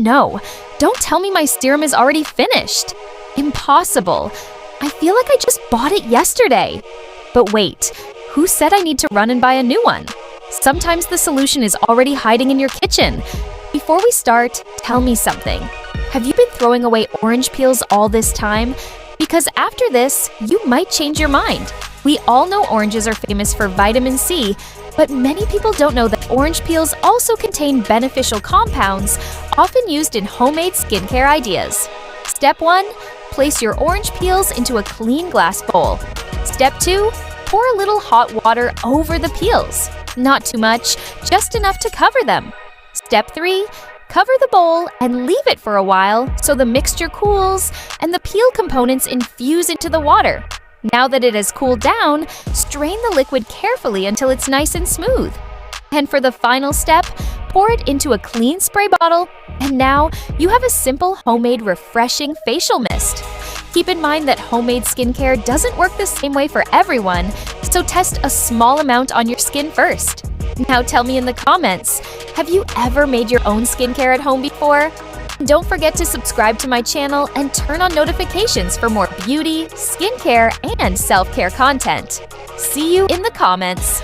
no, don't tell me my serum is already finished. Impossible. I feel like I just bought it yesterday. But wait, who said I need to run and buy a new one? Sometimes the solution is already hiding in your kitchen. Before we start, tell me something. Have you been throwing away orange peels all this time? Because after this, you might change your mind. We all know oranges are famous for vitamin C, but many people don't know that orange peels also contain beneficial compounds, often used in homemade skincare ideas. Step 1. Place your orange peels into a clean glass bowl. Step 2. Pour a little hot water over the peels. Not too much, just enough to cover them. Step 3. Cover the bowl and leave it for a while so the mixture cools and the peel components infuse into the water. Now that it has cooled down, strain the liquid carefully until it's nice and smooth. And for the final step, pour it into a clean spray bottle, and now you have a simple homemade refreshing facial mist. Keep in mind that homemade skincare doesn't work the same way for everyone, so test a small amount on your skin first. Now tell me in the comments, have you ever made your own skincare at home before? Don't forget to subscribe to my channel and turn on notifications for more beauty, skincare, and self-care content. See you in the comments!